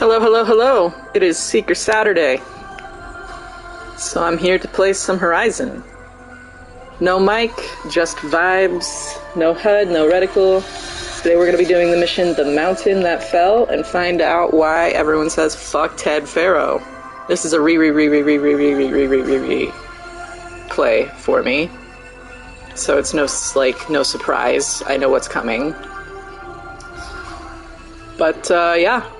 Hello, hello, hello. It is Seeker Saturday. So I'm here to play some Horizon. No mic, just vibes, no HUD, no reticle. Today we're going to be doing the mission The Mountain That Fell and find out why everyone says fuck Ted Faro. This is a play for me. So it's no surprise. I know what's coming. But yeah.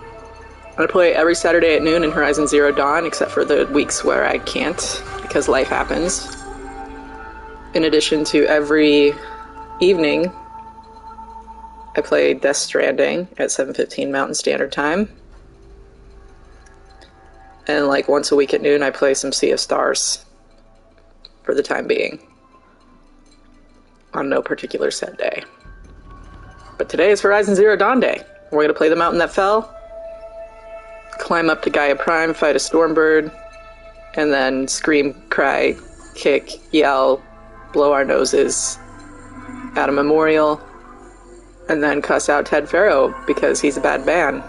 I'm going to play every Saturday at noon in Horizon Zero Dawn, except for the weeks where I can't, because life happens. In addition to every evening, I play Death Stranding at 7:15 Mountain Standard Time. And like once a week at noon, I play some Sea of Stars, for the time being. On no particular set day. But today is Horizon Zero Dawn Day. We're going to play The Mountain That Fell, climb up to Gaia Prime, fight a Stormbird, and then scream, cry, kick, yell, blow our noses at a memorial, and then cuss out Ted Faro because he's a bad man.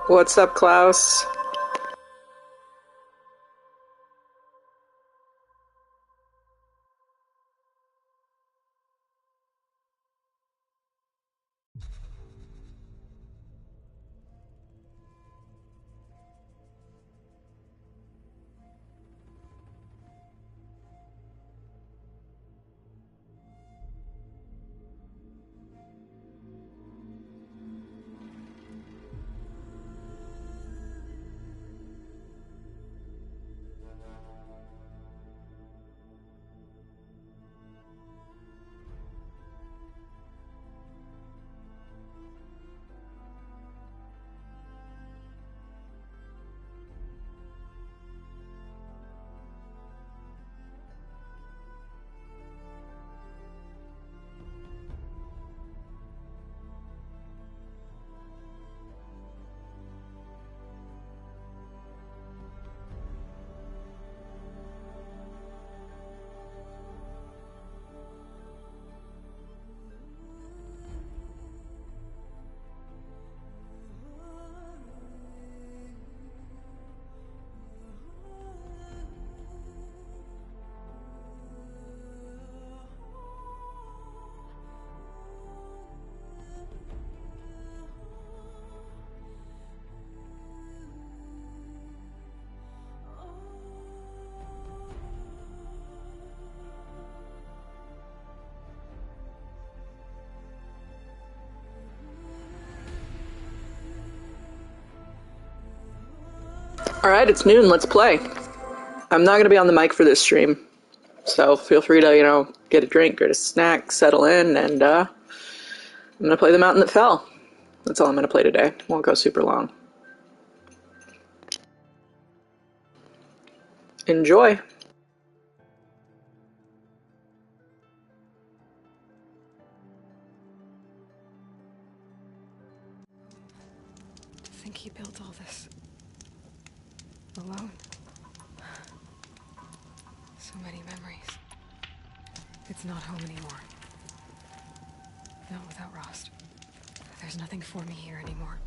What's up, Klaus? Alright, it's noon, let's play. I'm not going to be on the mic for this stream, so feel free to, get a drink or a snack, settle in, and I'm going to play The Mountain That Fell. That's all I'm going to play today. Won't go super long. Enjoy! To think he built all this alone. So many memories. It's not home anymore. Not without Rost. There's nothing for me here anymore.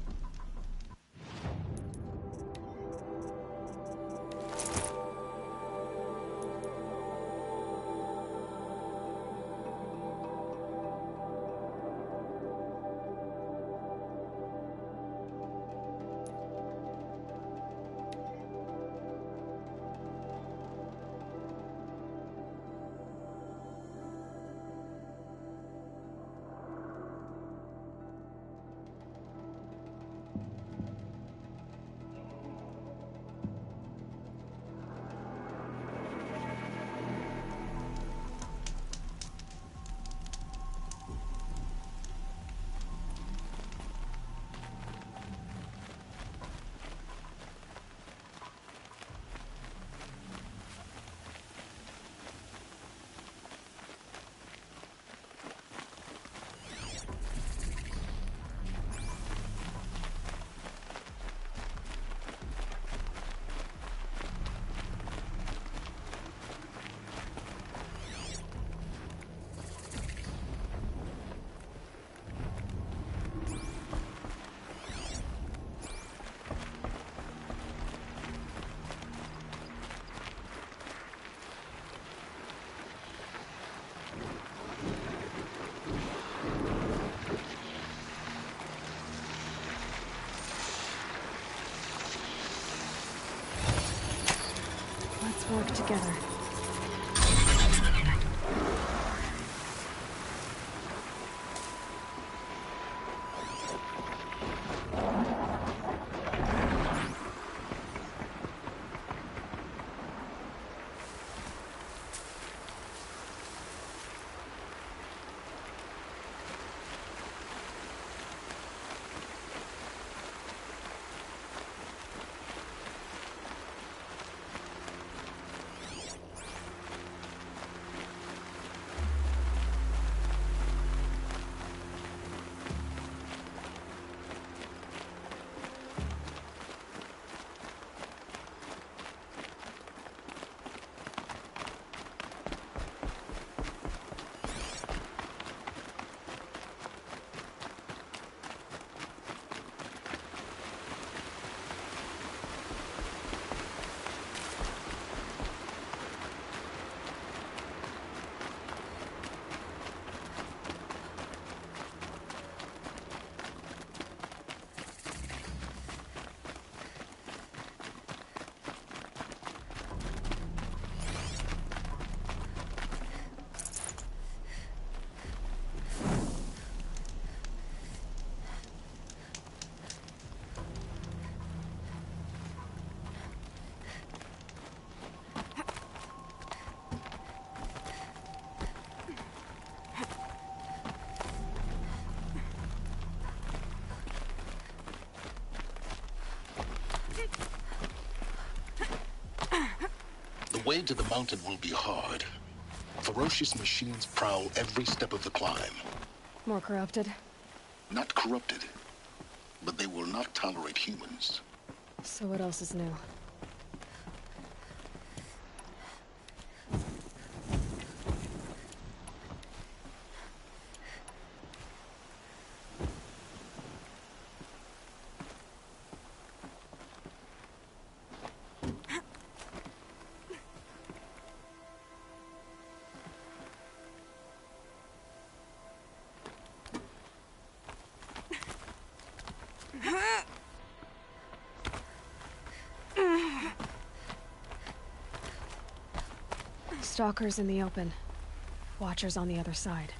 work together. The way to the mountain will be hard. Ferocious machines prowl every step of the climb. More corrupted? Not corrupted, but they will not tolerate humans. So what else is new? Stalkers in the open. Watchers on the other side.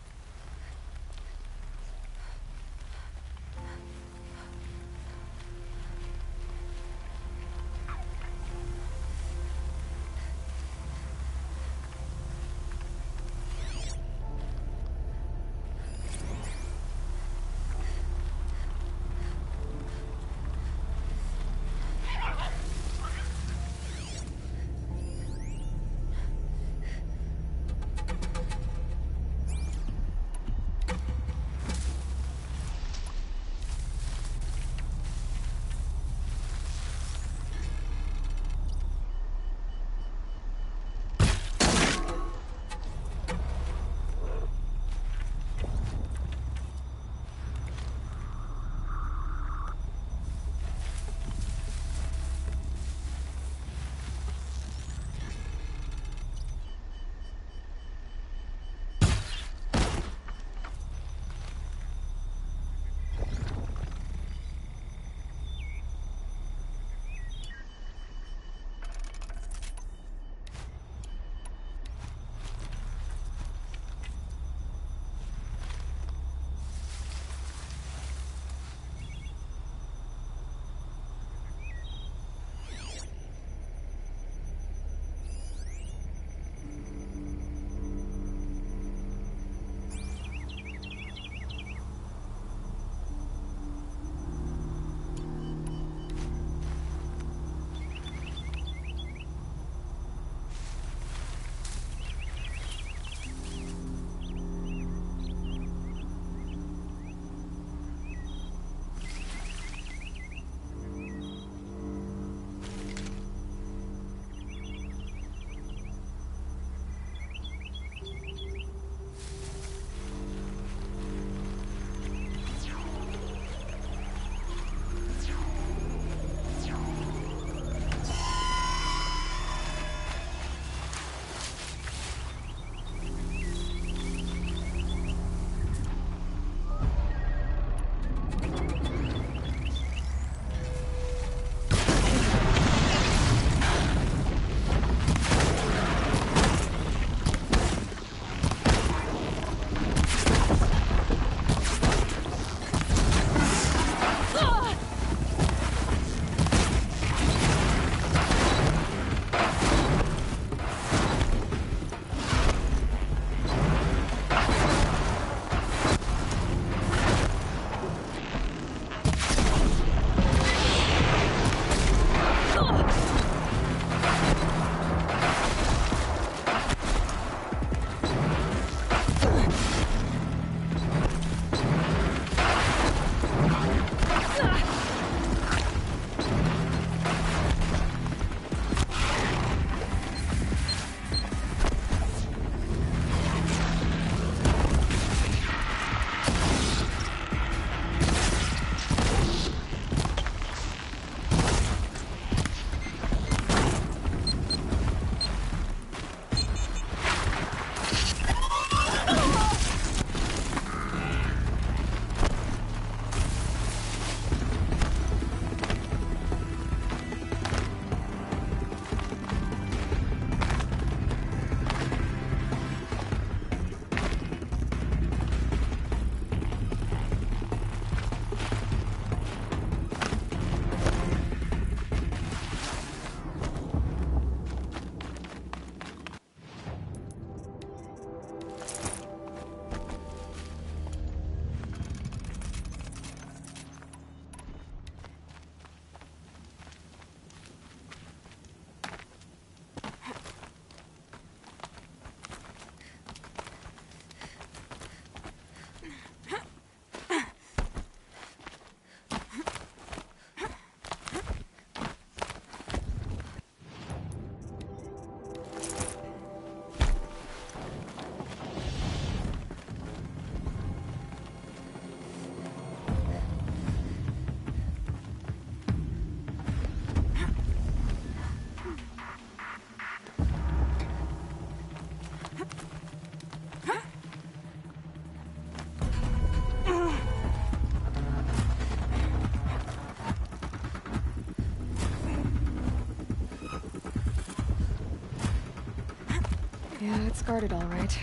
guarded all right.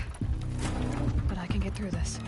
But I can get through this.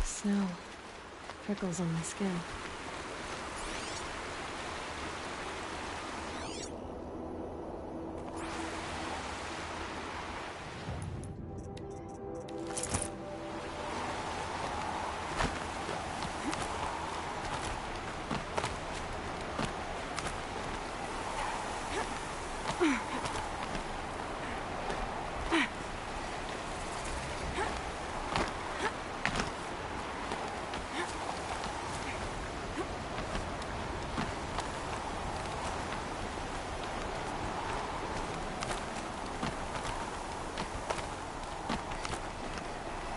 Snow. Prickles on my skin.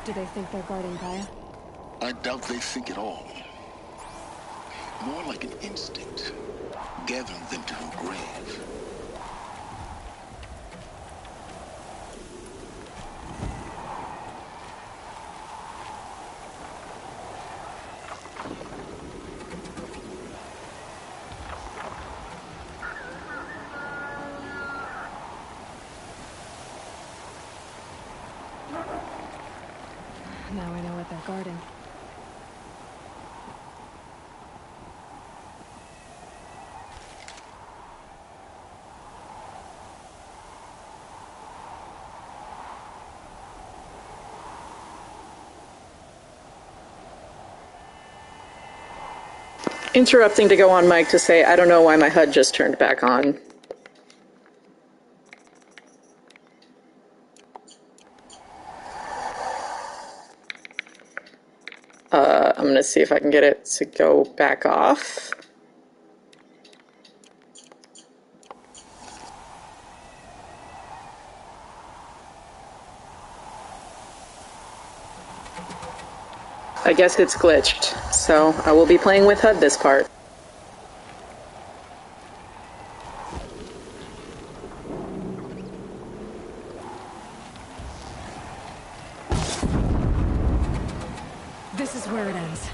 Do they think they're guarding Gaia? I doubt they think at all. More like an instinct, gathering them to her grave. Now I know what they're guarding. interrupting to go on mic to say I don't know why my HUD just turned back on. I'm going to see if I can get it to go back off. I guess it's glitched, so I will be playing with HUD this part. This is where it ends.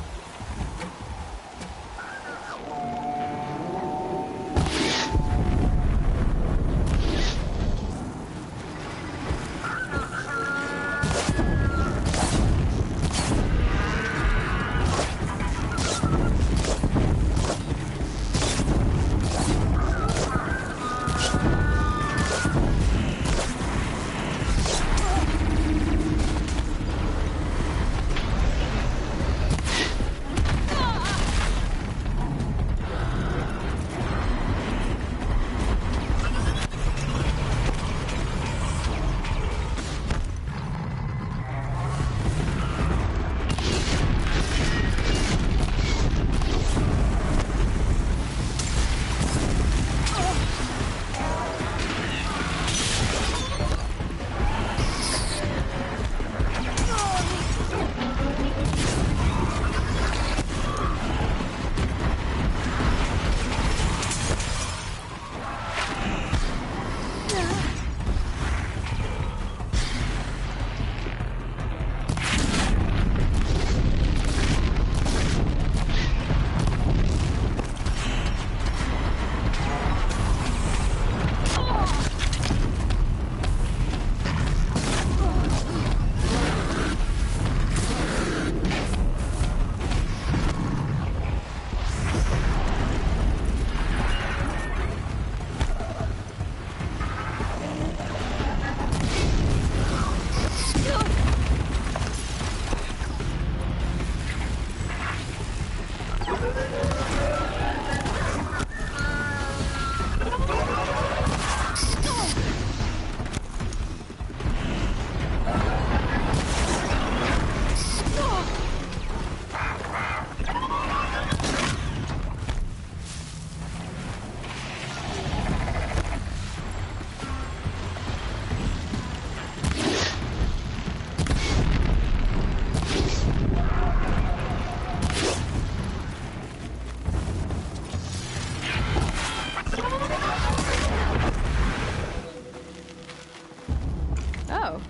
Oh.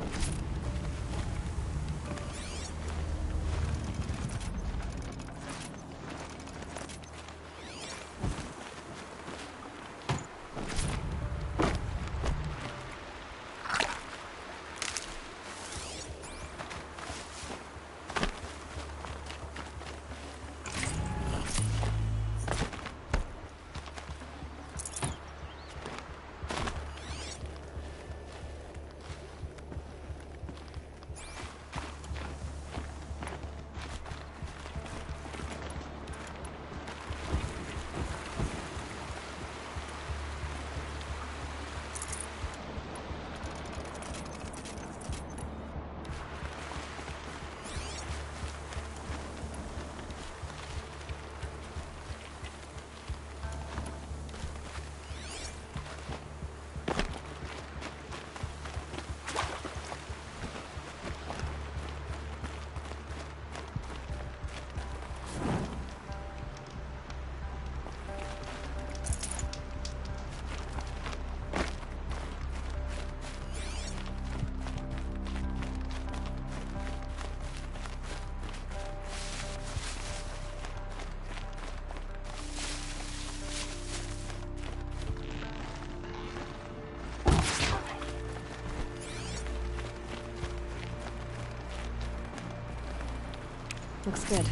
Looks good.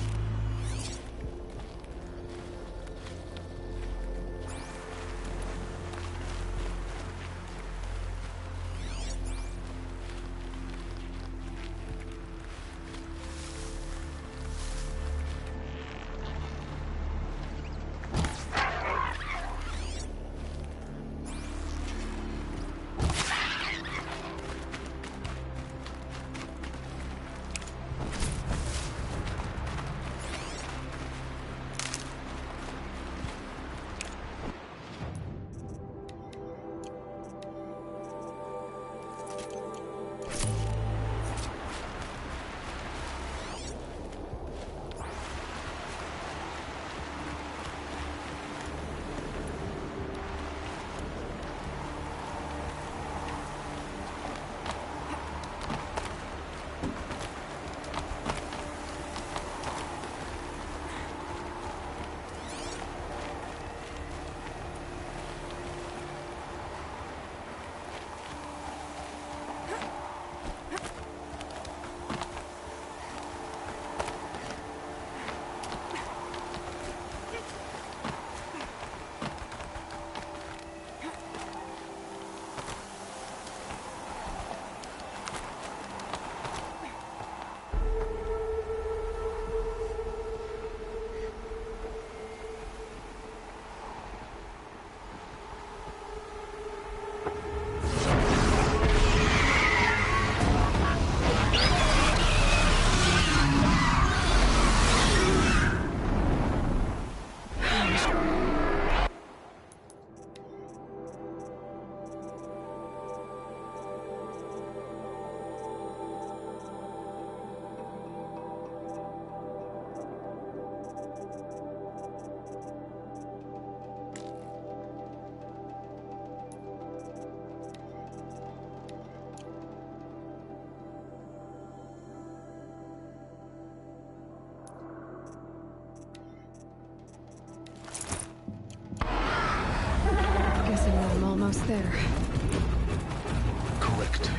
almost there. Correct.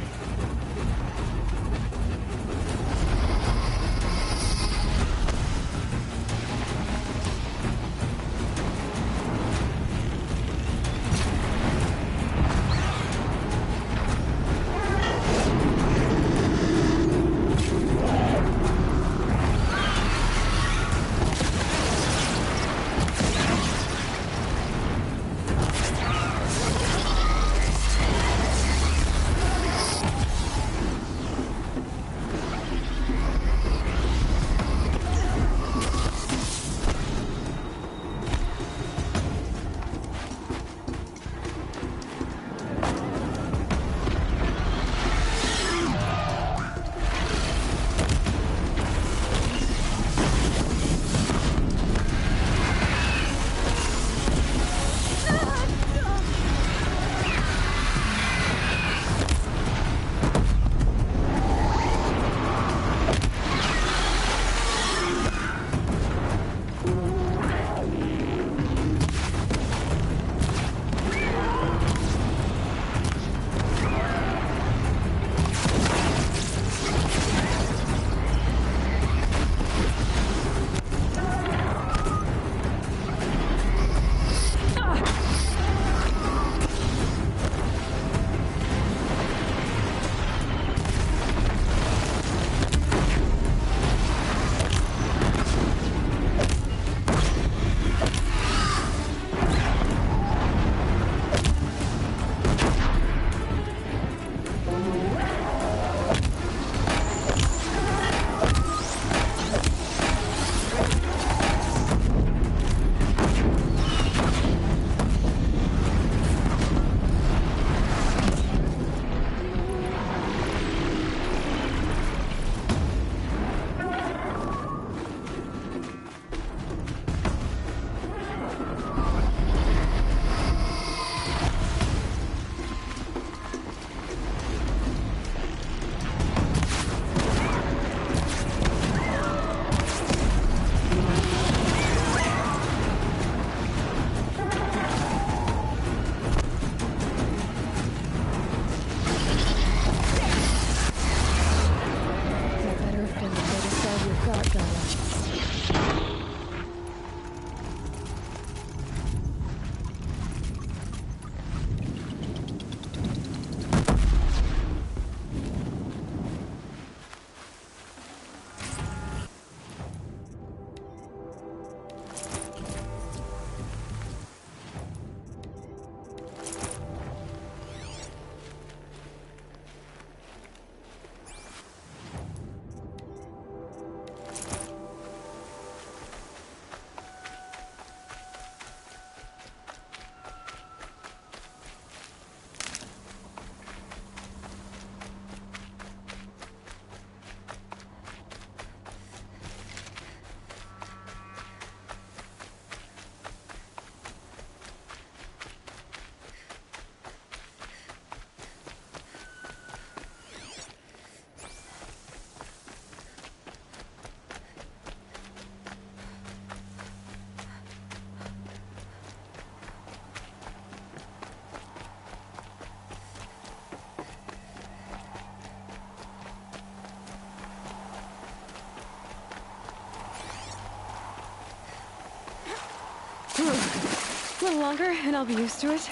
A little longer, and I'll be used to it.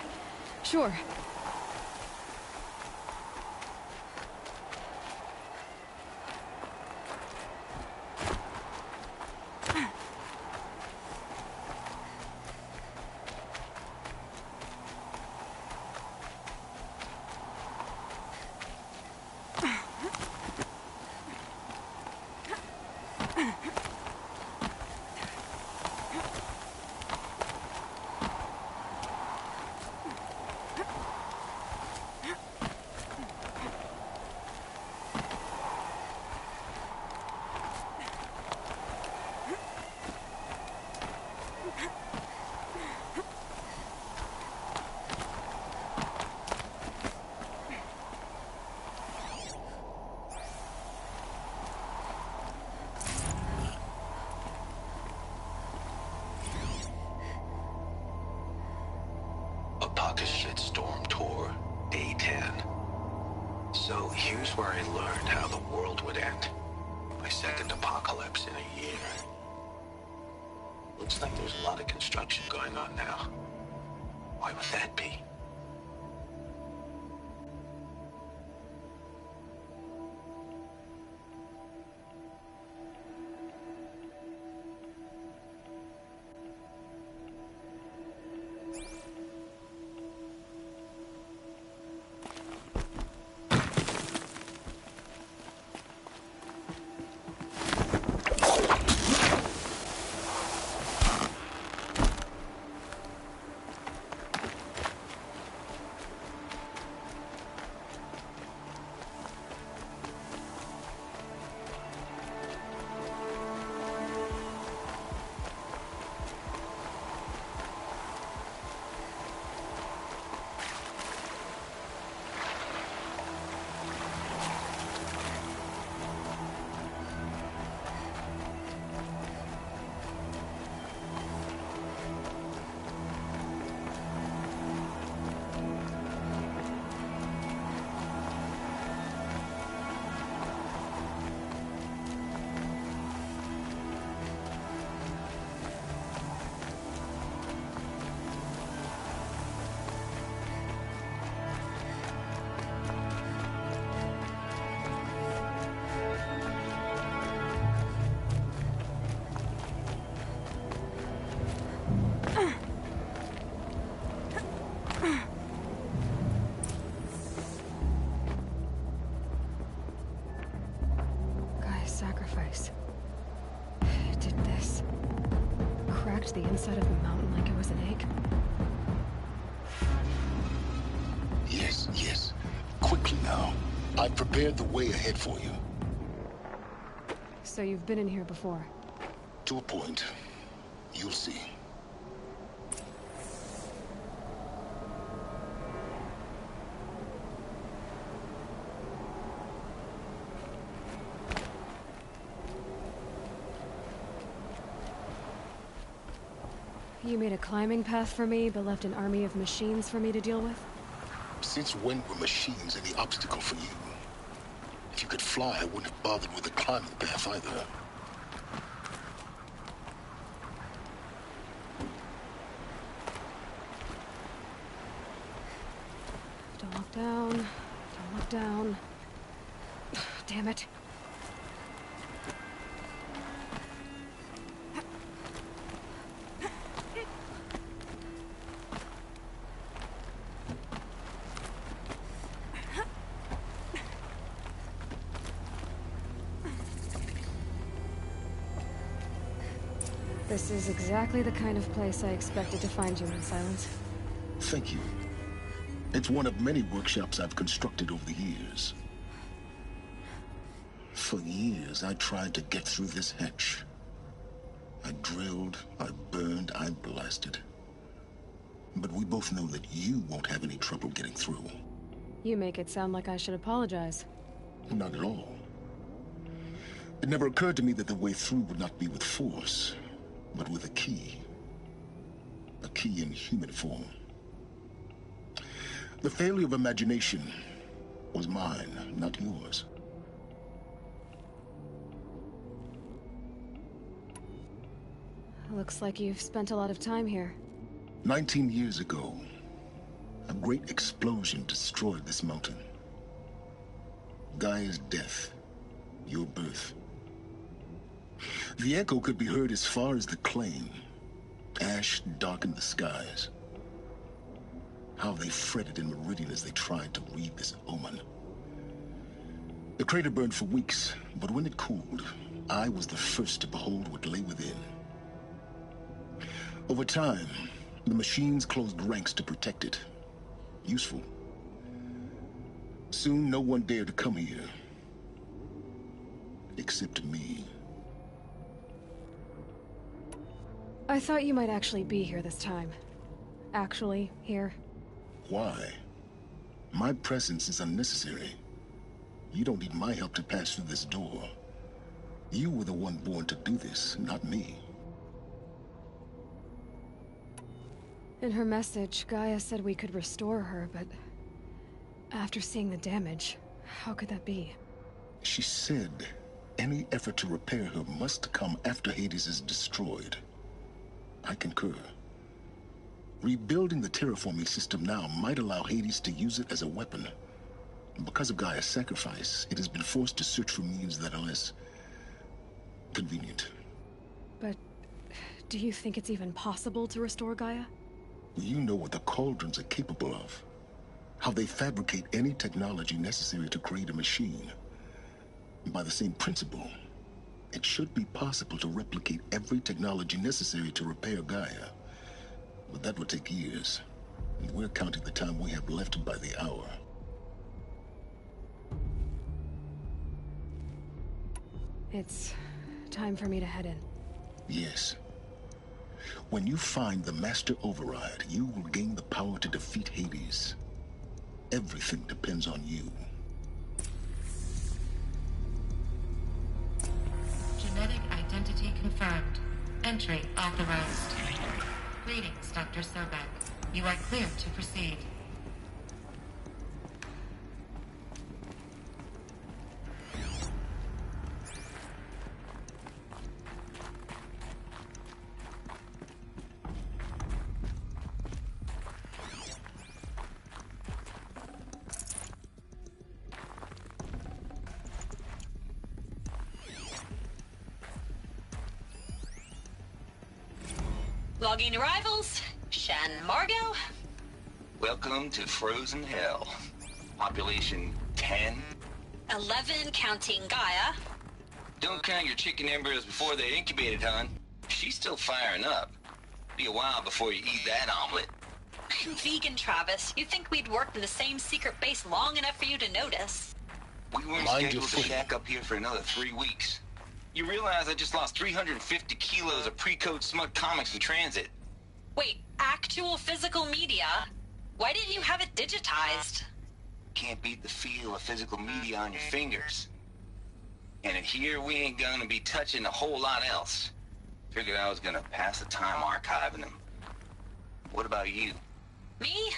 Sure. A pocket shitstorm tore So here's where I learned how the world would end. My second apocalypse in a year. Looks like there's a lot of construction going on now. Why would that be? Sacrifice. It did this. Cracked the inside of the mountain like it was an egg. Yes, yes. Quickly now. I've prepared the way ahead for you. So you've been in here before? To a point. You'll see. You made a climbing path for me, but left an army of machines for me to deal with? Since when were machines any obstacle for you? If you could fly, I wouldn't have bothered with the climbing path either. Don't look down. Don't look down. Damn it. This is exactly the kind of place I expected to find you in silence. Thank you. It's one of many workshops I've constructed over the years. For years, I tried to get through this hatch. I drilled, I burned, I blasted. But we both know that you won't have any trouble getting through. You make it sound like I should apologize. Not at all. It never occurred to me that the way through would not be with force, but with a key. A key in human form. The failure of imagination was mine, not yours. Looks like you've spent a lot of time here. 19 years ago, a great explosion destroyed this mountain. Gaia's death, your birth. The echo could be heard as far as the claim. Ash darkened the skies. How they fretted in Meridian as they tried to read this omen. The crater burned for weeks, but when it cooled, I was the first to behold what lay within. Over time, the machines closed ranks to protect it. Useful. Soon, no one dared to come here. Except me. I thought you might actually be here this time. Actually, here. Why? My presence is unnecessary. You don't need my help to pass through this door. You were the one born to do this, not me. In her message, Gaia said we could restore her, but after seeing the damage, How could that be? She said any effort to repair her must come after Hades is destroyed. I concur. Rebuilding the terraforming system now might allow Hades to use it as a weapon. Because of Gaia's sacrifice, it has been forced to search for means that are less convenient. But do you think it's even possible to restore Gaia? You know what the cauldrons are capable of. How they fabricate any technology necessary to create a machine. By the same principle, it should be possible to replicate every technology necessary to repair Gaia. But that would take years. And we're counting the time we have left by the hour. It's time for me to head in. Yes. When you find the Master Override, you will gain the power to defeat Hades. Everything depends on you. Genetic identity confirmed. Entry authorized. Greetings, Dr. Sobek. You are cleared to proceed. Logging arrivals. Shen Margot. Welcome to Frozen Hell. Population 10. 11 counting Gaia. Don't count your chicken embryos before they're incubated, hon. She's still firing up. Be a while before you eat that omelet. I'm vegan, Travis. You'd think we'd worked in the same secret base long enough for you to notice. We weren't scheduled to shack up here for another 3 weeks. You realize I just lost 350 kilos of pre-code smut comics in transit. Wait, actual physical media? Why didn't you have it digitized? Can't beat the feel of physical media on your fingers. And in here, we ain't gonna be touching a whole lot else. Figured I was gonna pass the time archiving them. What about you? Me?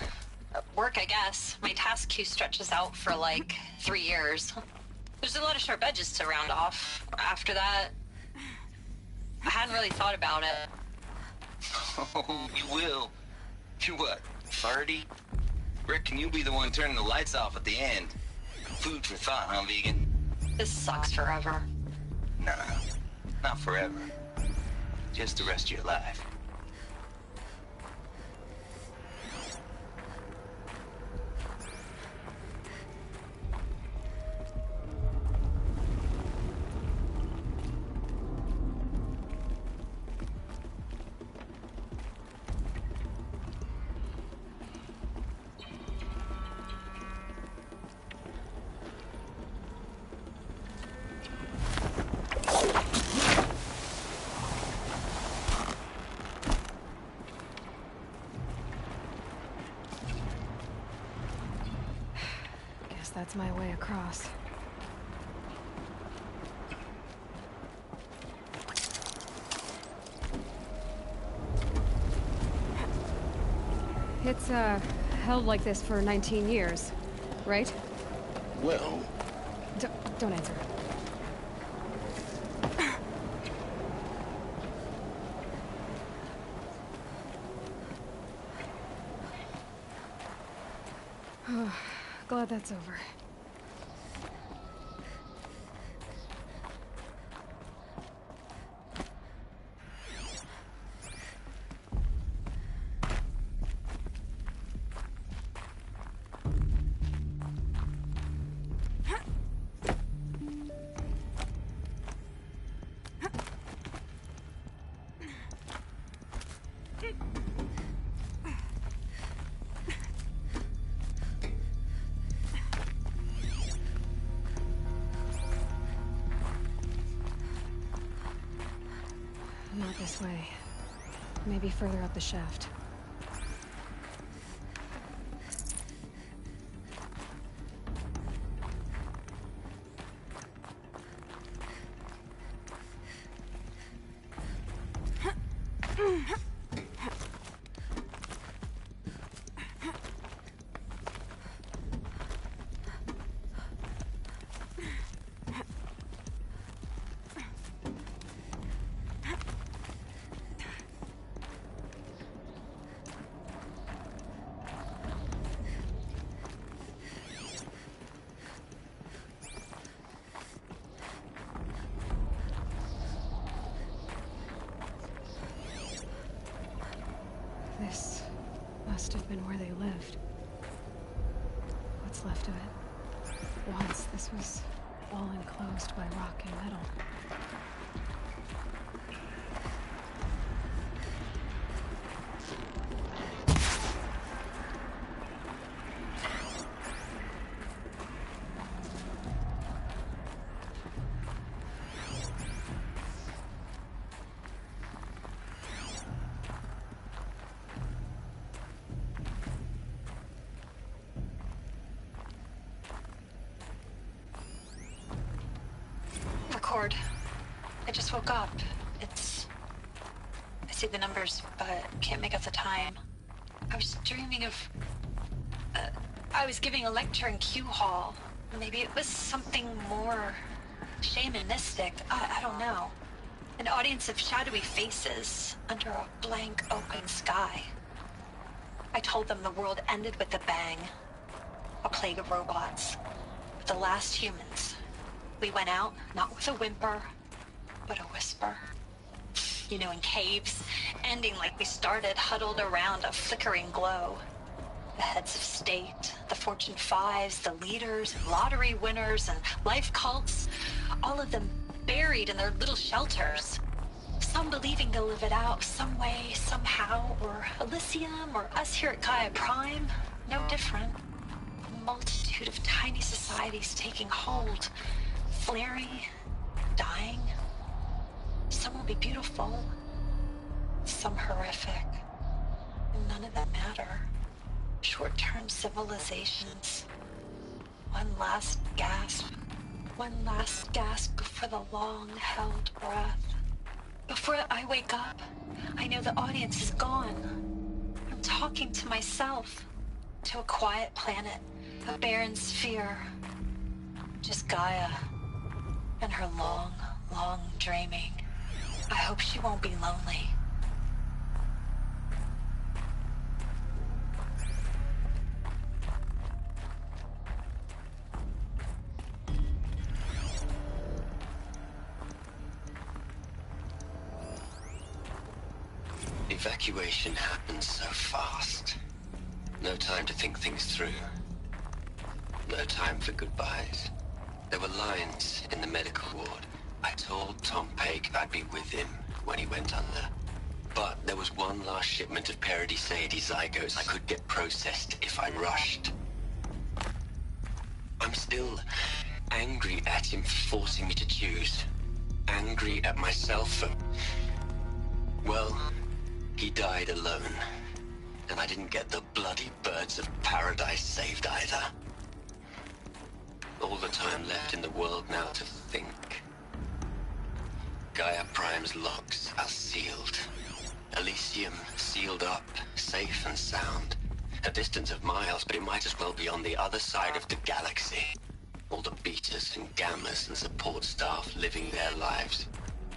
Work, I guess. My task queue stretches out for like 3 years. There's a lot of sharp edges to round off. After that, I hadn't really thought about it. Oh, you will. You what, 30? Reckon you'll be the one turning the lights off at the end. Food for thought, huh, vegan? This sucks forever. Nah, not forever. Just the rest of your life. That's my way across. It's, held like this for 19 years, right? Well... Don't answer. Glad that's over. Not this way. Maybe further up the shaft. must have been where they lived. What's left of it. Once, this was all enclosed by rock and metal. Record. I just woke up. I see the numbers, but can't make out the time. I was dreaming of... I was giving a lecture in Q Hall. Maybe it was something more shamanistic. I don't know. An audience of shadowy faces under a blank open sky. I told them the world ended with a bang. A plague of robots. The last humans. We went out, not with a whimper, but a whisper. You know, in caves, ending like we started, huddled around a flickering glow. The heads of state, the Fortune 5s, the leaders, lottery winners, and life cults, all of them buried in their little shelters. Some believing they'll live it out some way, somehow, or Elysium, or us here at Gaia Prime, no different. A multitude of tiny societies taking hold. Flaring, dying. Some will be beautiful, some horrific, and none of them matter. Short-term civilizations. One last gasp before the long-held breath. Before I wake up, I know the audience is gone. I'm talking to myself, to a quiet planet, a barren sphere. Just Gaia. And her long, long dreaming. I hope she won't be lonely. Evacuation happens so fast. No time to think things through. No time for goodbyes. There were lines in the medical ward. I told Tom Pake I'd be with him when he went under. But there was one last shipment of Paradis-Sade zygotes I could get processed if I rushed. I'm still angry at him for forcing me to choose. Angry at myself for... Well, he died alone. And I didn't get the bloody birds of paradise saved either. All the time left in the world now to think. Gaia Prime's locks are sealed. Elysium sealed up, safe and sound. A distance of miles, but it might as well be on the other side of the galaxy. All the betas and gammas and support staff living their lives.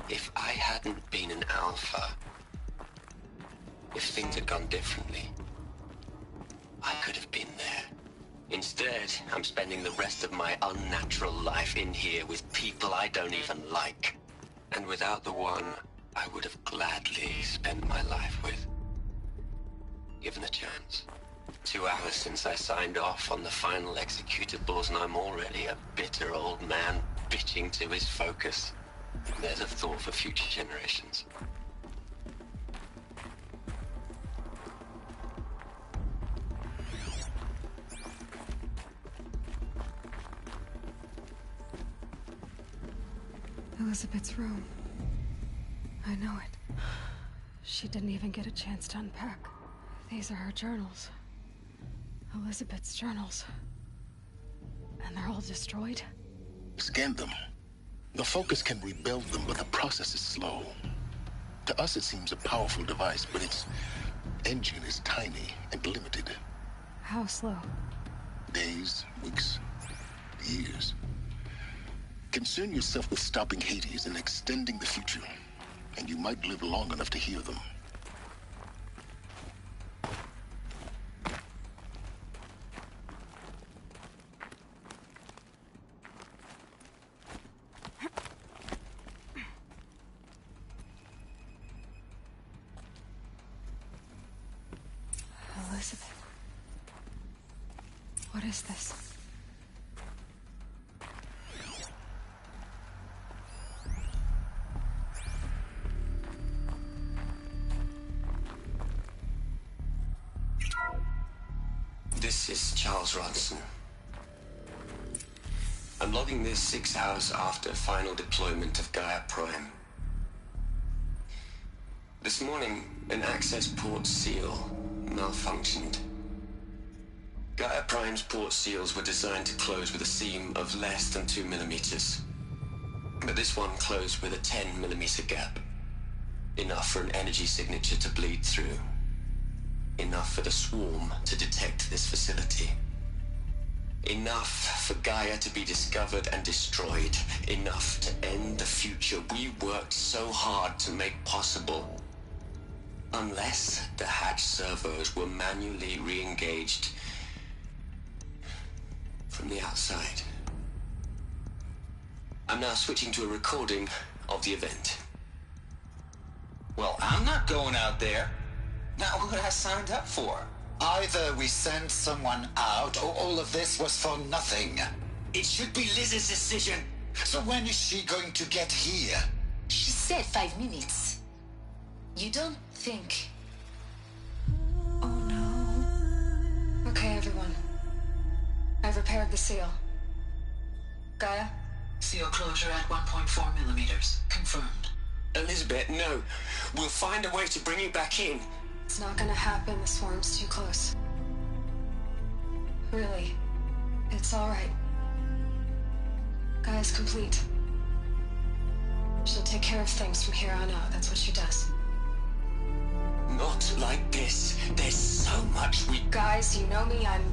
If I hadn't been an alpha, if things had gone differently, I could have been there. Instead, I'm spending the rest of my unnatural life in here with people I don't even like. And without the one I would have gladly spent my life with. Given a chance. 2 hours since I signed off on the final executables, and I'm already a bitter old man bitching to his focus. There's a thought for future generations. Elizabeth's room. I know it. She didn't even get a chance to unpack. These are her journals. Elizabeth's journals. And they're all destroyed? Scan them. The Focus can rebuild them, but the process is slow. To us it seems a powerful device, but its engine is tiny and limited. How slow? Days, weeks, years. Concern yourself with stopping Hades and extending the future, and you might live long enough to hear them. What is this? This is Charles Ronson. I'm logging this 6 hours after final deployment of Gaia Prime. This morning, an access port seal malfunctioned. Gaia Prime's port seals were designed to close with a seam of less than 2 millimeters. But this one closed with a 10 millimeter gap. Enough for an energy signature to bleed through. Enough for the swarm to detect this facility. Enough for Gaia to be discovered and destroyed. Enough to end the future we worked so hard to make possible. Unless the hatch servos were manually re-engaged from the outside. I'm now switching to a recording of the event. Well, I'm not going out there. Not what I signed up for. Either we send someone out, or all of this was for nothing. It should be Liz's decision. So when is she going to get here? She said 5 minutes. You don't think... Oh no. Okay, everyone. I've repaired the seal. Gaia? Seal closure at 1.4 millimeters. Confirmed. Elizabeth, no. We'll find a way to bring you back in. It's not gonna happen. The swarm's too close. Really. It's alright. Gaia's complete. She'll take care of things from here on out. That's what she does. Not like this. There's so much we... Guys, you know me. I'm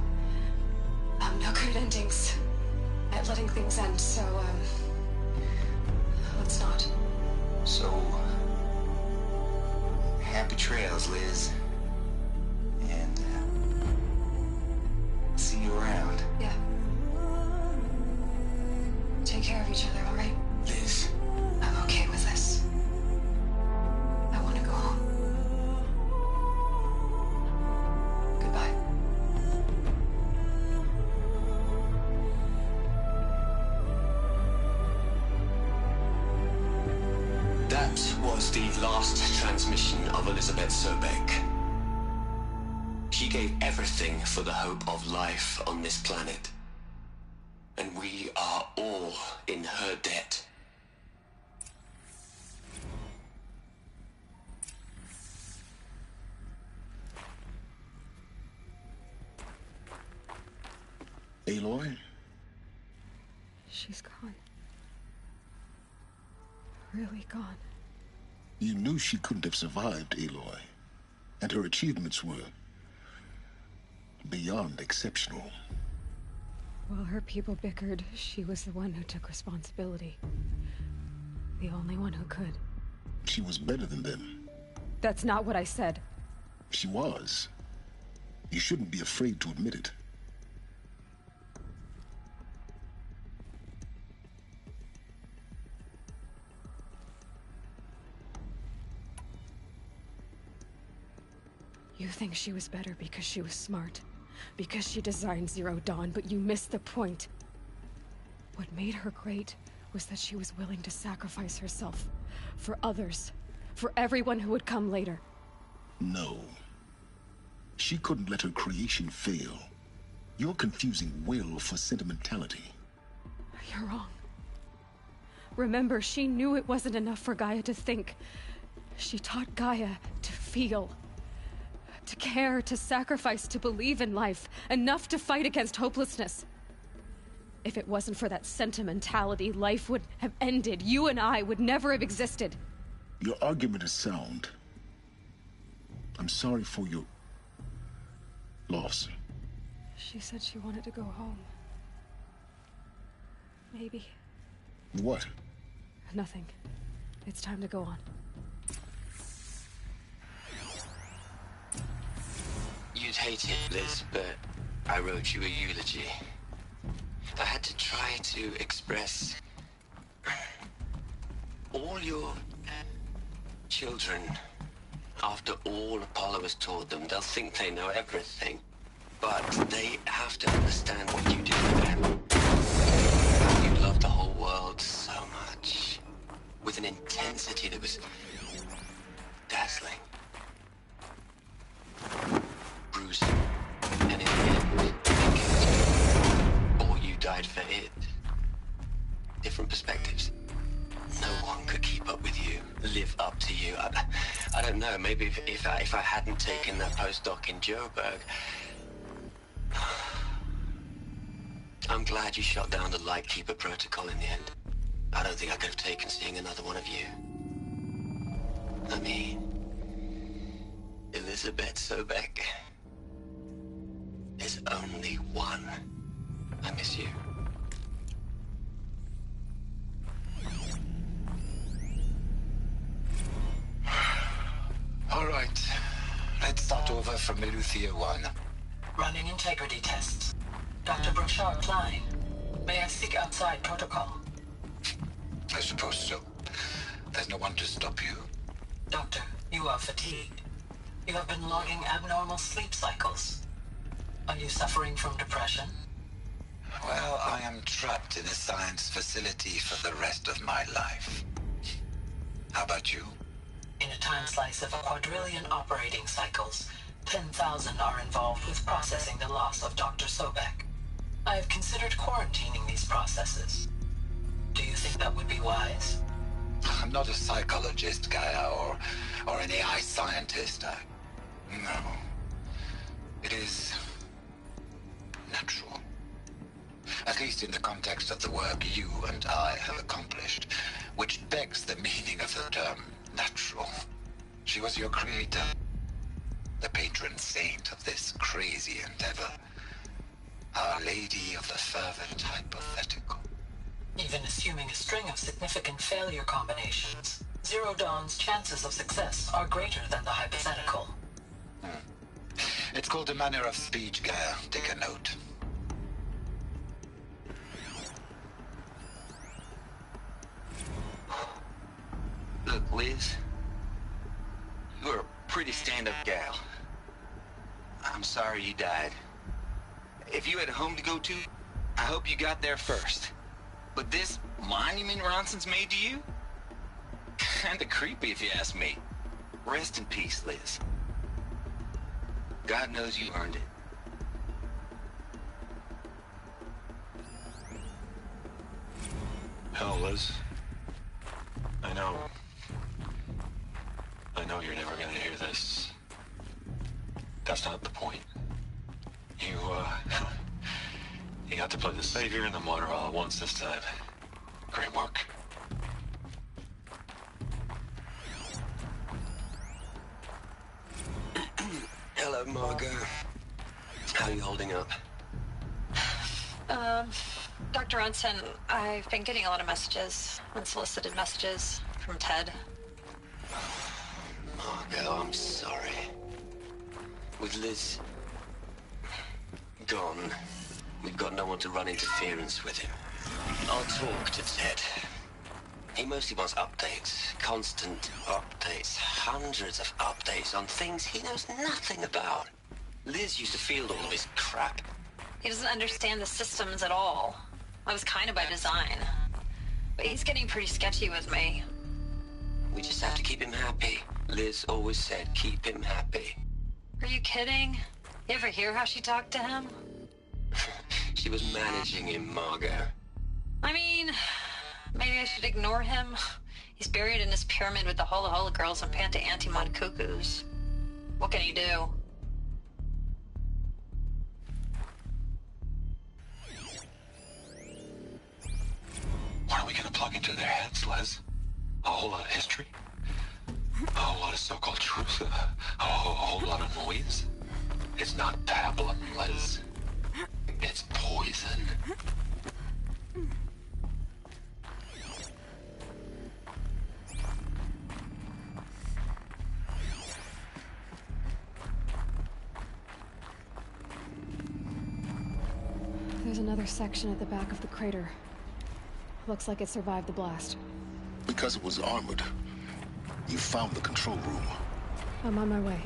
no good at endings. At letting things end, so, let's not. So, happy trails, Liz. And, see you around. Yeah. Take care of each other, all right? Liz. I'm okay with this. I want to go home. Goodbye. That was the last transmission of Elizabeth Sobek. She gave everything for the hope of life on this planet. And we are all in her debt. Aloy? She's gone. Really gone. You knew she couldn't have survived, Aloy. And her achievements were beyond exceptional. While her people bickered, she was the one who took responsibility. The only one who could. She was better than them. That's not what I said. She was. You shouldn't be afraid to admit it. You think she was better because she was smart, because she designed Zero Dawn, but you missed the point. What made her great was that she was willing to sacrifice herself for others, for everyone who would come later. No. She couldn't let her creation fail. You're confusing will for sentimentality. You're wrong. Remember, she knew it wasn't enough for Gaia to think. She taught Gaia to feel. To care, to sacrifice, to believe in life. Enough to fight against hopelessness. If it wasn't for that sentimentality, life would have ended. You and I would never have existed. Your argument is sound. I'm sorry for your loss. She said she wanted to go home. Maybe. What? Nothing. It's time to go on. You'd hate it, Liz, but I wrote you a eulogy. I had to try to express all your children. After all Apollo has taught them, they'll think they know everything. But they have to understand what you do for them. You love the whole world so much, with an intensity that was dazzling, bruising, and in the end, it killed you. Or you died for it. Different perspectives. No one could keep up with you, live up to you. I don't know, maybe if I hadn't taken that postdoc in Joburg, I'm glad you shut down the Lightkeeper protocol in the end. I don't think I could have taken seeing another one of you. I mean, Elizabeth Sobek. There's only one. I miss you. All right. Let's start over from Eleuthia 1. Running integrity tests. Dr. Brochard Klein, may I speak outside protocol? I suppose so. There's no one to stop you. Doctor, you are fatigued. You have been logging abnormal sleep cycles. Are you suffering from depression? Well, I am trapped in a science facility for the rest of my life. How about you? In a time slice of a quadrillion operating cycles, 10,000 are involved with processing the loss of Dr. Sobek. I have considered quarantining these processes. Do you think that would be wise? I'm not a psychologist, Gaia, or an AI scientist. No. It is natural. At least in the context of the work you and I have accomplished, which begs the meaning of the term natural. She was your creator, the patron saint of this crazy endeavor. Our Lady of the Fervent Hypothetical. Even assuming a string of significant failure combinations, Zero Dawn's chances of success are greater than the hypothetical. It's called a manner of speech, Gaia. Take a note. Look, Liz, you're a pretty stand-up gal. I'm sorry you died. If you had a home to go to, I hope you got there first. But this monument Ronson's made to you? Kinda creepy if you ask me. Rest in peace, Liz. God knows you earned it. Hell, Liz. I know you're never gonna hear this. That's not the point. You got to play the savior and the martyr all at once this time. Great work. Hello, Margot. How are you holding up? Dr. Ronson, I've been getting a lot of messages, unsolicited messages from Ted. Margot, I'm sorry. With Liz gone, we've got no one to run interference with him. I'll talk to Ted. He mostly wants updates, constant updates, hundreds of updates on things he knows nothing about. Liz used to field all of his crap. He doesn't understand the systems at all. That was kind of by design. But he's getting pretty sketchy with me. We just have to keep him happy. Liz always said, keep him happy. Are you kidding? You ever hear how she talked to him? She was managing him, Margot. I mean, maybe I should ignore him. He's buried in his pyramid with the Hola Hola girls and Panta Antimon cuckoos. What can he do? What are we gonna plug into their heads, Liz? A whole lot of history? A whole lot of so-called truth? A whole lot of noise? It's not pablum, Liz. It's poison. There's another section at the back of the crater. Looks like it survived the blast. Because it was armored, you found the control room. I'm on my way.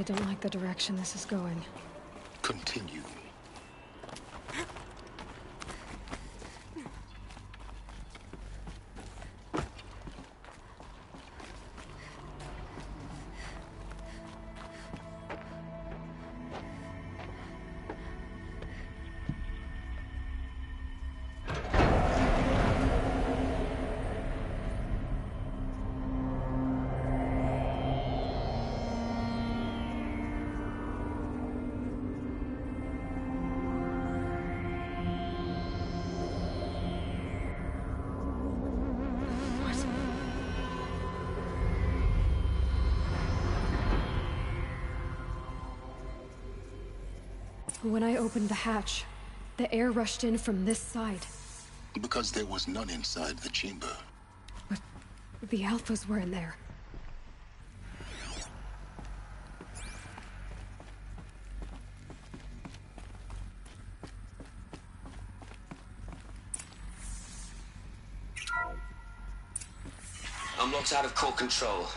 don't like the direction this is going. Continue. When I opened the hatch, the air rushed in from this side. Because there was none inside the chamber. But the Alphas were in there. Unlocked out of core control.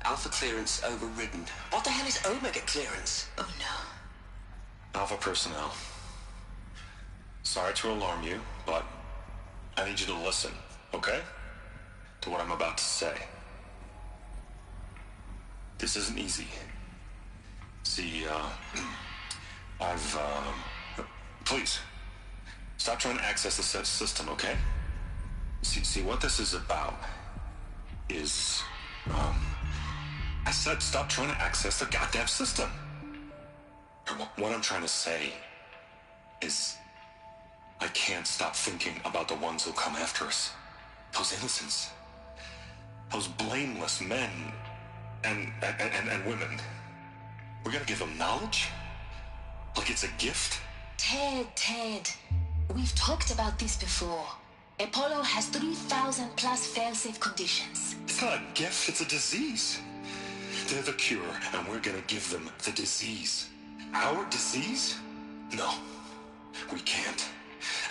Alpha clearance overridden. What the hell is Omega clearance? Oh no. Alpha personnel. Sorry to alarm you, but I need you to listen, okay? To what I'm about to say. This isn't easy. See, please, stop trying to access the system, okay? See, what this is about is, I said stop trying to access the goddamn system. What I'm trying to say is I can't stop thinking about the ones who'll come after us. Those innocents. Those blameless men and women. We're gonna give them knowledge? Like it's a gift? Ted. We've talked about this before. Apollo has 3,000 plus fail-safe conditions. It's not a gift, it's a disease. They're the cure, and we're gonna give them the disease. Our disease? No, we can't.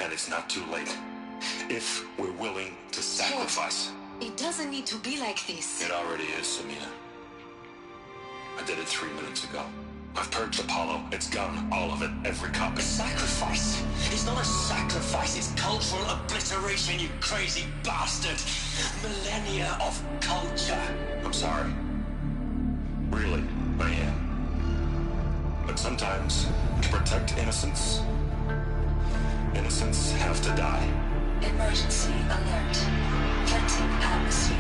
And it's not too late. If we're willing to sacrifice. Ted, it doesn't need to be like this. It already is, Samina. I did it 3 minutes ago. I've purged Apollo. It's gone. All of it. Every copy. Sacrifice? It's not a sacrifice. It's cultural obliteration, you crazy bastard. Millennia of culture. I'm sorry. Really, I am. But sometimes, to protect innocence, innocents have to die. Emergency alert. Planting atmosphere.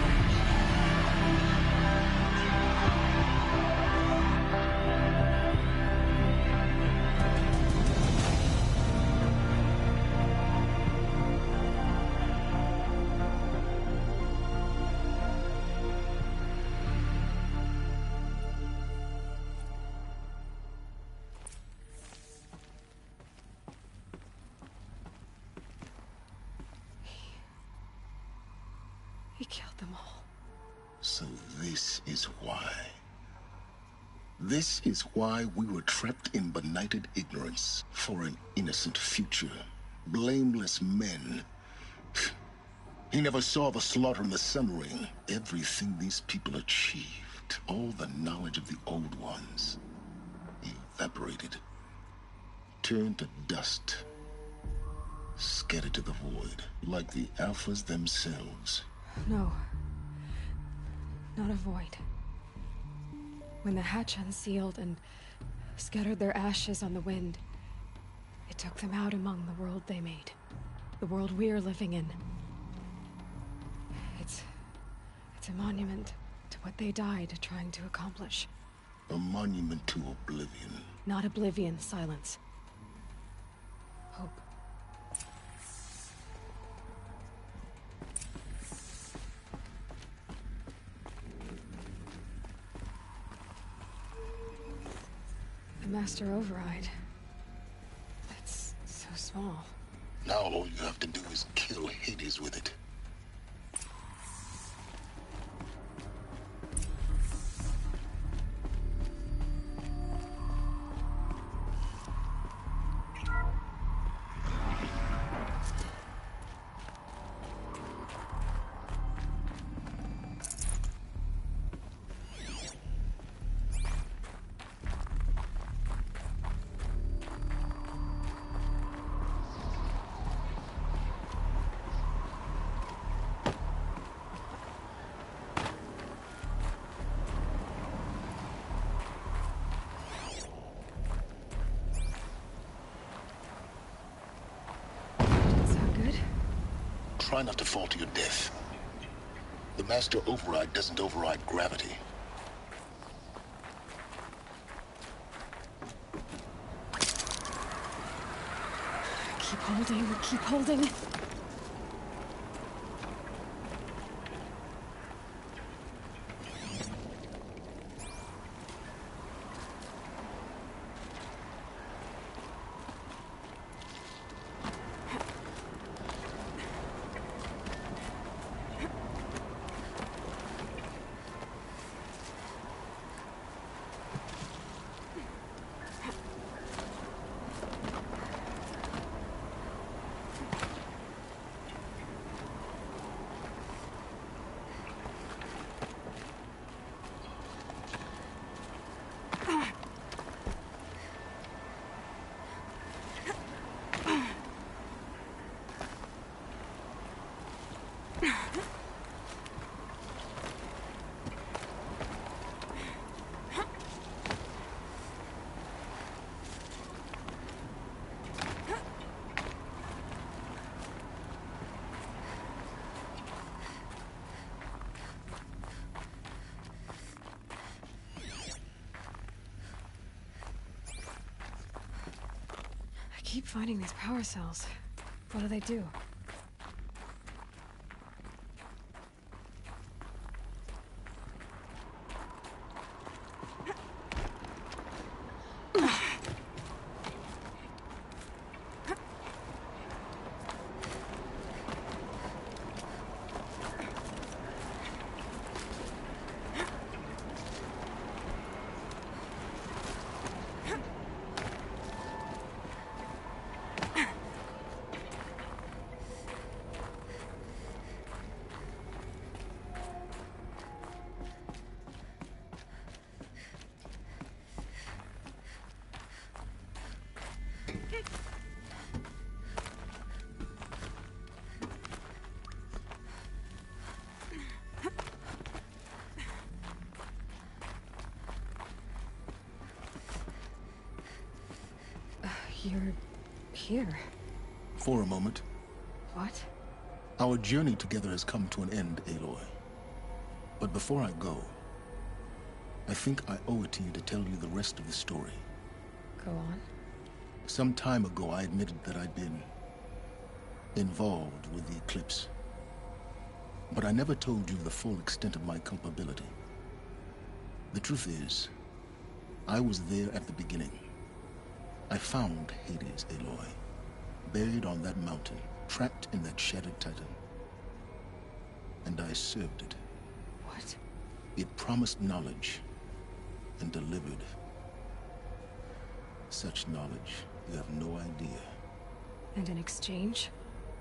He killed them all. So this is why. This is why we were trapped in benighted ignorance for an innocent future. Blameless men. He never saw the slaughter in the Sun Ring. Everything these people achieved, all the knowledge of the old ones, evaporated, turned to dust, scattered to the void, like the Alphas themselves. No. Not a void. When the hatch unsealed and scattered their ashes on the wind, it took them out among the world they made. The world we're living in. It's a monument to what they died trying to accomplish. A monument to oblivion. Not oblivion, silence. Hope. The master override. That's so small. Now all you have to do is kill Hades with it. Try not to fall to your death. The master override doesn't override gravity. Keep holding, keep holding. I keep finding these power cells. What do they do? You're here. For a moment. What? Our journey together has come to an end, Aloy. But before I go, I think I owe it to you to tell you the rest of the story. Go on. Some time ago, I admitted that I'd been involved with the eclipse. But I never told you the full extent of my culpability. The truth is, I was there at the beginning. I found Hades, Aloy, buried on that mountain, trapped in that shattered titan. And I served it. What? It promised knowledge and delivered such knowledge you have no idea. And in exchange?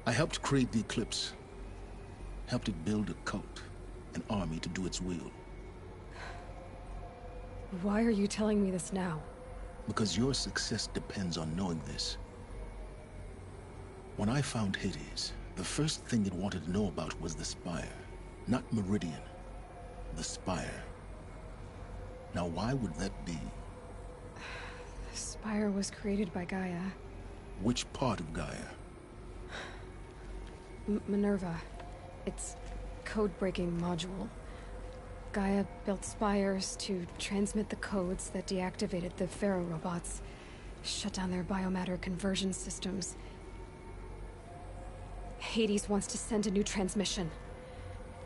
I helped create the eclipse, helped it build a cult, an army to do its will. Why are you telling me this now? Because your success depends on knowing this. When I found Hades, the first thing it wanted to know about was the Spire. Not Meridian. The Spire. Now why would that be? The Spire was created by Gaia. Which part of Gaia? Minerva. Its code-breaking module. Gaia built spires to transmit the codes that deactivated the Pharaoh robots, shut down their biomatter conversion systems. Hades wants to send a new transmission.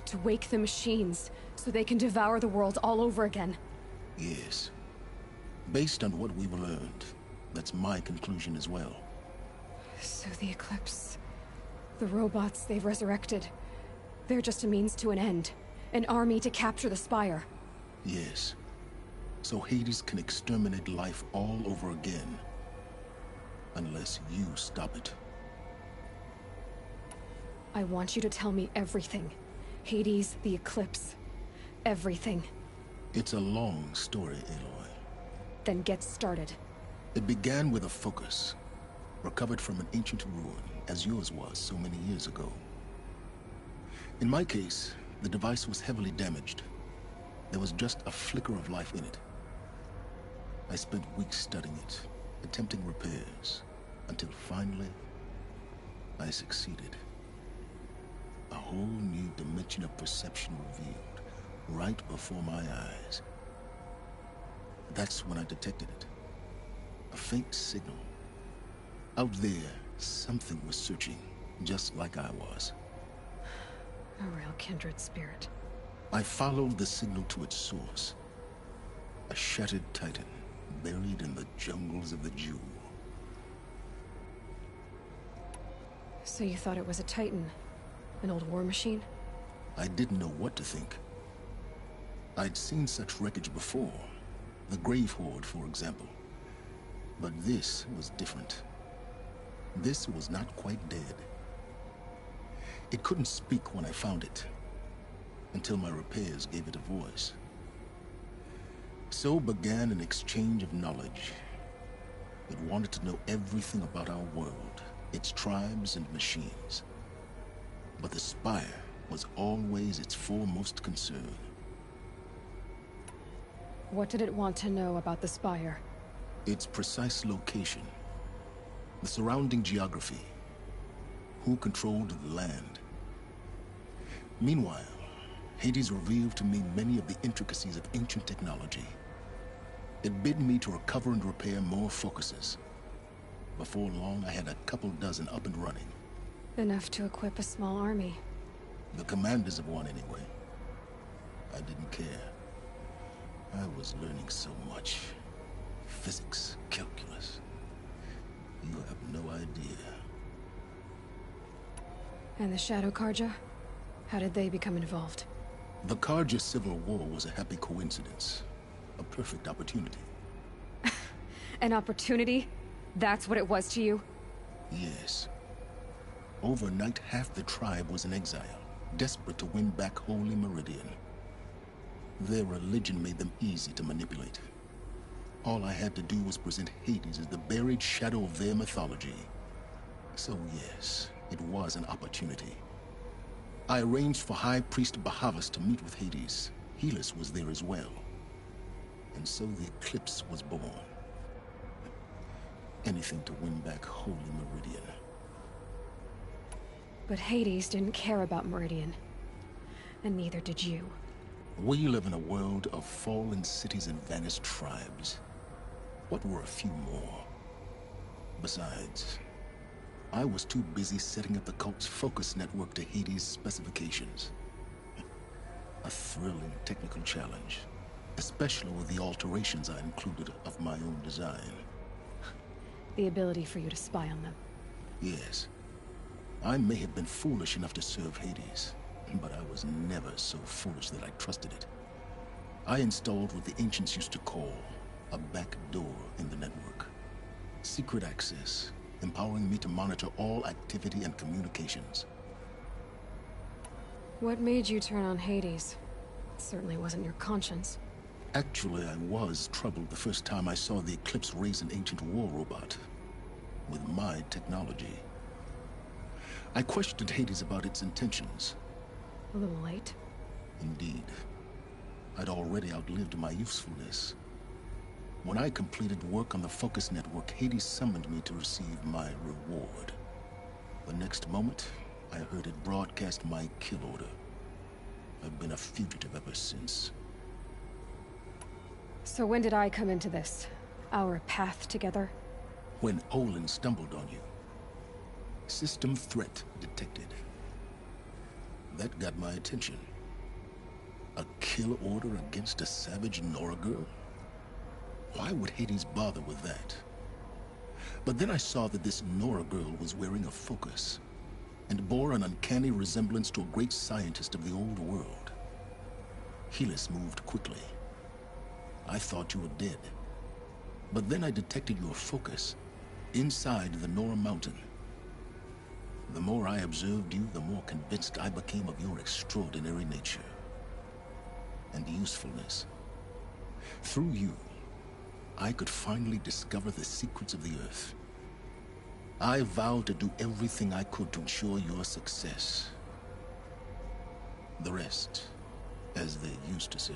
To wake the machines, so they can devour the world all over again. Yes. Based on what we've learned, that's my conclusion as well. So the Eclipse... the robots they've resurrected... they're just a means to an end. An army to capture the Spire. Yes. So Hades can exterminate life all over again. Unless you stop it. I want you to tell me everything. Hades, the Eclipse. Everything. It's a long story, Aloy. Then get started. It began with a focus, recovered from an ancient ruin, as yours was so many years ago. In my case, the device was heavily damaged. There was just a flicker of life in it. I spent weeks studying it, attempting repairs, until finally, I succeeded. A whole new dimension of perception revealed, right before my eyes. That's when I detected it. A faint signal. Out there, something was searching, just like I was. A real kindred spirit. I followed the signal to its source. A shattered titan, buried in the jungles of the Jewel. So you thought it was a titan? An old war machine? I didn't know what to think. I'd seen such wreckage before. The Grave Horde, for example. But this was different. This was not quite dead. It couldn't speak when I found it, until my repairs gave it a voice. So began an exchange of knowledge. It wanted to know everything about our world, its tribes and machines. But the Spire was always its foremost concern. What did it want to know about the Spire? Its precise location, the surrounding geography, who controlled the land. Meanwhile, Hades revealed to me many of the intricacies of ancient technology. It bid me to recover and repair more focuses. Before long, I had a couple dozen up and running. Enough to equip a small army. The commanders of one, anyway. I didn't care. I was learning so much. Physics, calculus. You have no idea. And the Shadow Karja? How did they become involved? The Karja Civil War was a happy coincidence. A perfect opportunity. An opportunity? That's what it was to you? Yes. Overnight, half the tribe was in exile, desperate to win back Holy Meridian. Their religion made them easy to manipulate. All I had to do was present Hades as the buried shadow of their mythology. So yes, it was an opportunity. I arranged for High Priest Bahavas to meet with Hades. Helis was there as well. And so the eclipse was born. Anything to win back Holy Meridian. But Hades didn't care about Meridian. And neither did you. We live in a world of fallen cities and vanished tribes. What were a few more? Besides, I was too busy setting up the cult's focus network to Hades' specifications. A thrilling technical challenge, especially with the alterations I included of my own design. The ability for you to spy on them. Yes. I may have been foolish enough to serve Hades, but I was never so foolish that I trusted it. I installed what the ancients used to call a back door in the network. Secret access, empowering me to monitor all activity and communications. What made you turn on Hades? It certainly wasn't your conscience. Actually, I was troubled the first time I saw the Eclipse raise an ancient war robot. With my technology. I questioned Hades about its intentions. A little late. Indeed. I'd already outlived my usefulness. When I completed work on the Focus Network, Hades summoned me to receive my reward. The next moment, I heard it broadcast my kill order. I've been a fugitive ever since. So when did I come into this? Our path together? When Olin stumbled on you. System threat detected. That got my attention. A kill order against a savage Nora girl? Why would Hades bother with that? But then I saw that this Nora girl was wearing a focus, and bore an uncanny resemblance to a great scientist of the old world. Helis moved quickly. I thought you were dead. But then I detected your focus, inside the Nora mountain. The more I observed you, the more convinced I became of your extraordinary nature. And usefulness. Through you, I could finally discover the secrets of the Earth. I vowed to do everything I could to ensure your success. The rest, as they used to say,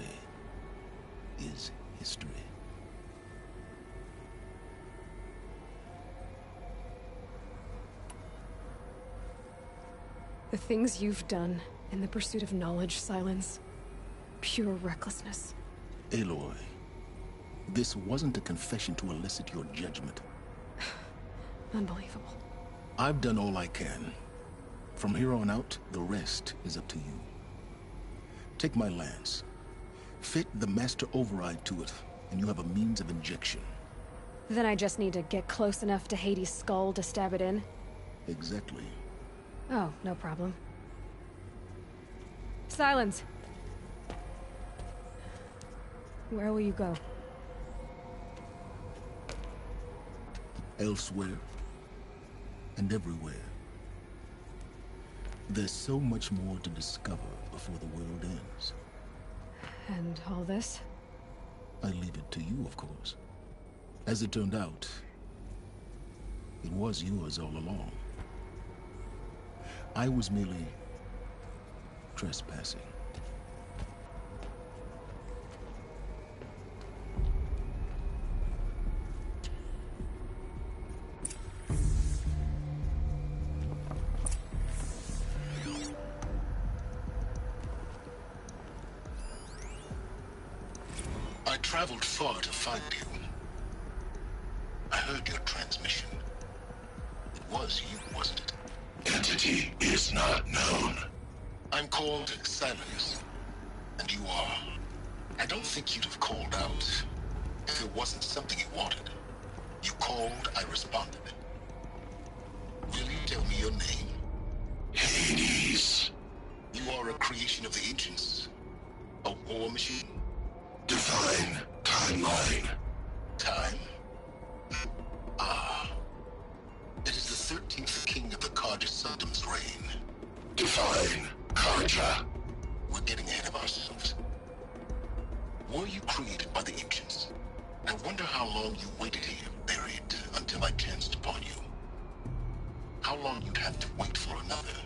is history. The things you've done in the pursuit of knowledge, Silence. Pure recklessness. Aloy, this wasn't a confession to elicit your judgment. Unbelievable. I've done all I can. From here on out, the rest is up to you. Take my lance. Fit the master override to it, and you have a means of injection. Then I just need to get close enough to Hades' skull to stab it in? Exactly. Oh, no problem. Silence! Where will you go? Elsewhere. And everywhere. There's so much more to discover before the world ends. And all this? I leave it to you, of course. As it turned out, it was yours all along. I was merely trespassing. I traveled far to find you. I heard your transmission. It was you, wasn't it? Entity is not known. I'm called Silence, and you are. I don't think you'd have called out if it wasn't something you wanted. You called, I responded. Will you tell me your name? Hades. You are a creation of the ancients. A war machine. Divine timeline. Time? Ah. It is the 13th king of the Carja Sultan's reign. Divine Carja. We're getting ahead of ourselves. Were you created by the ancients? I wonder how long you waited here, buried, until I chanced upon you. How long you'd have to wait for another.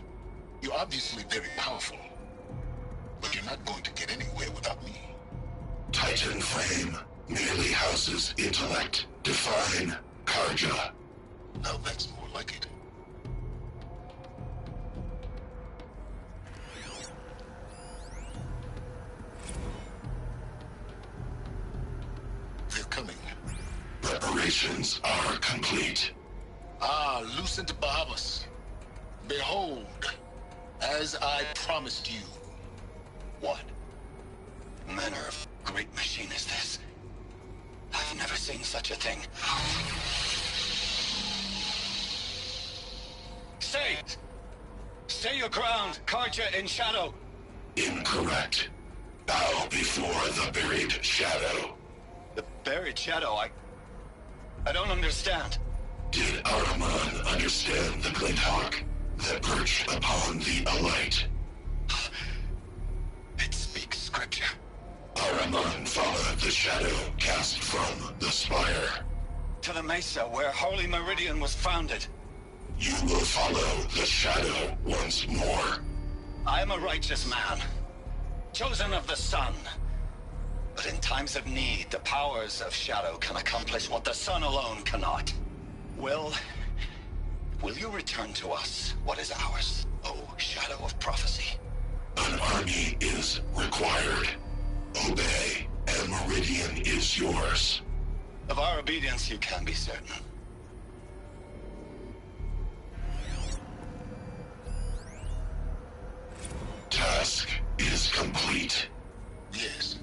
You're obviously very powerful, but you're not going to get anywhere without me. Titan Flame merely houses intellect. Divine Carja. Now that's more like it. They're coming. Preparations are complete. Ah, Lucent Bahavas. Behold, as I promised you. What manner of great machine is this? I've never seen such a thing. Stay! Stay your ground, Carja in shadow! Incorrect. Bow before the buried shadow. The buried shadow, I don't understand. Did Ahriman understand the glint hawk that perched upon the alight? It speaks scripture. Ahriman followed the shadow cast from the spire. To the mesa where Holy Meridian was founded. You will follow the shadow once more. I am a righteous man, chosen of the sun. But in times of need, the powers of shadow can accomplish what the sun alone cannot. Will you return to us what is ours, O shadow of prophecy? An army is required. Obey, and Meridian is yours. Of our obedience you can be certain. Task is complete. Yes.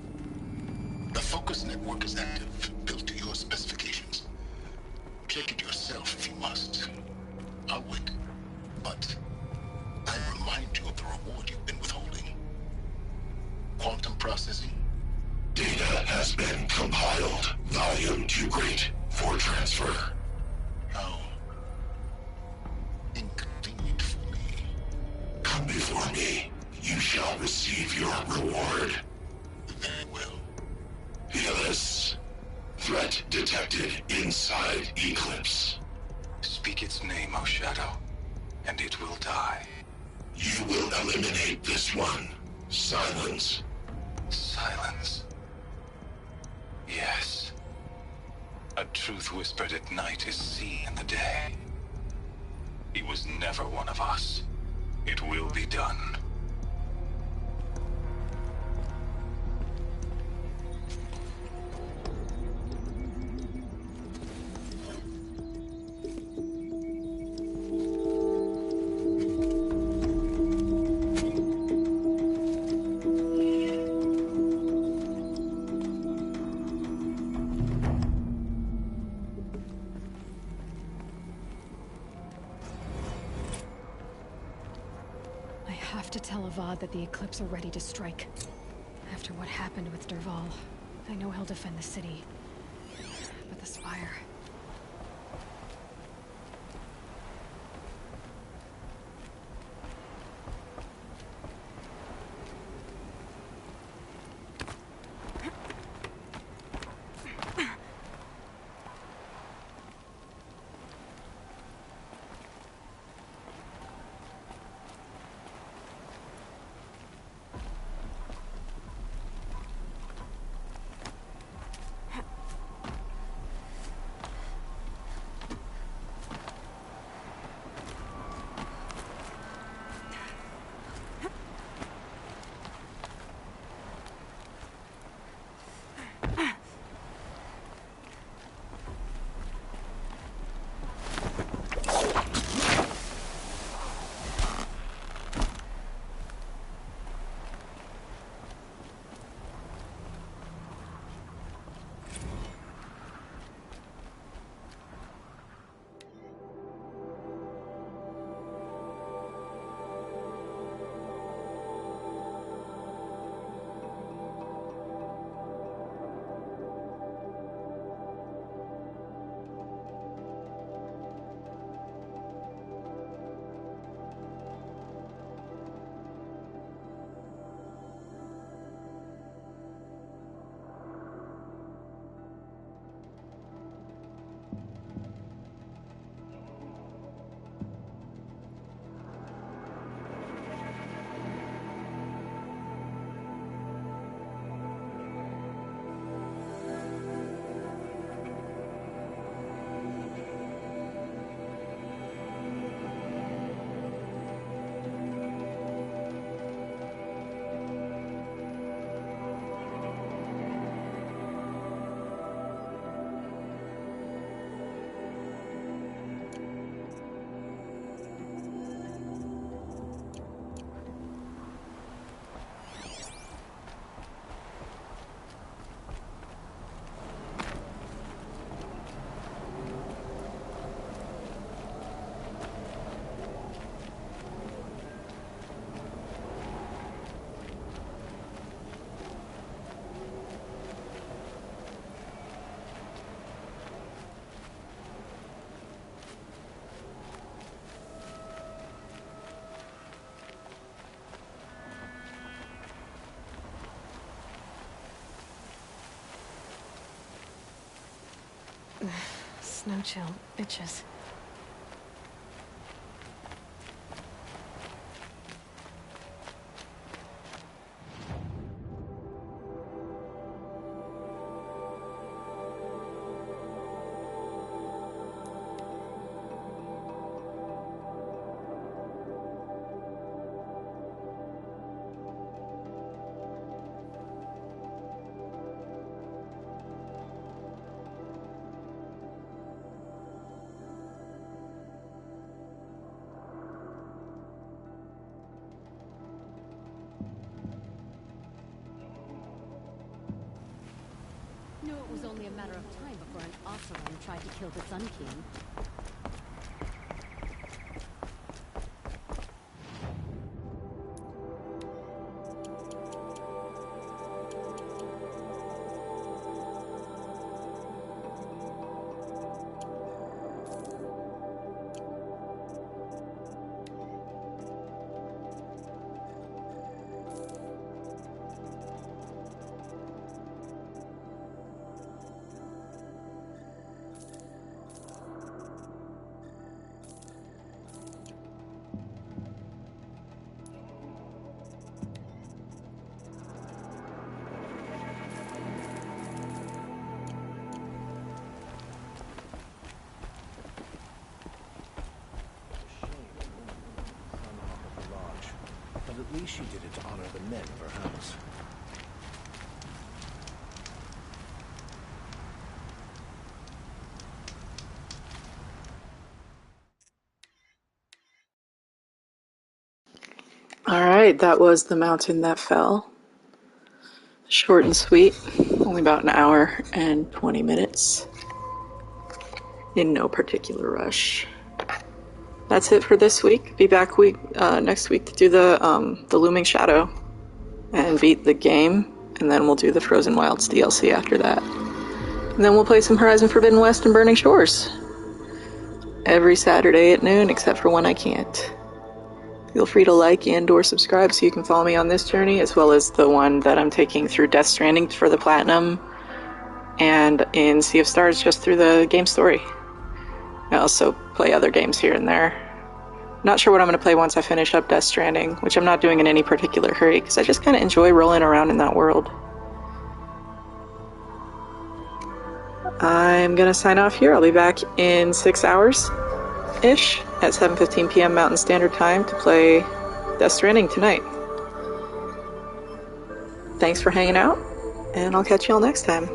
The focus network is active, built to your specifications. Check it yourself if you must. I'll wait. But I remind you of the reward you've been withholding. Quantum processing? Data has been compiled. Volume too great for transfer. How inconvenient for me. Come before me. You shall receive your reward. Very well. Fearless. Threat detected inside Eclipse. Speak its name, O shadow, and it will die. You will eliminate this one. Silence. Silence. Yes. A truth whispered at night is seen in the day. He was never one of us. It will be done. I have to tell Avad that the Eclipse are ready to strike. After what happened with Derval, I know he'll defend the city. But the Spire... Snow chill, itches. Knew it was only a matter of time before an Oseram tried to kill the Sun King. least she did it to honor the men of her house. Alright, that was The Mountain That Fell. Short and sweet, only about an hour and 20 minutes. In no particular rush. That's it for this week. Be back next week to do the Looming Shadow and beat the game, and then we'll do the Frozen Wilds DLC after that. And then we'll play some Horizon Forbidden West and Burning Shores. Every Saturday at noon, except for when I can't. Feel free to like and or subscribe so you can follow me on this journey, as well as the one that I'm taking through Death Stranding for the Platinum, and in Sea of Stars just through the game story. I also play other games here and there. Not sure what I'm going to play once I finish up Death Stranding, which I'm not doing in any particular hurry, because I just kind of enjoy rolling around in that world. I'm going to sign off here. I'll be back in 6 hours-ish at 7:15 p.m. Mountain Standard Time to play Death Stranding tonight. Thanks for hanging out, and I'll catch you all next time.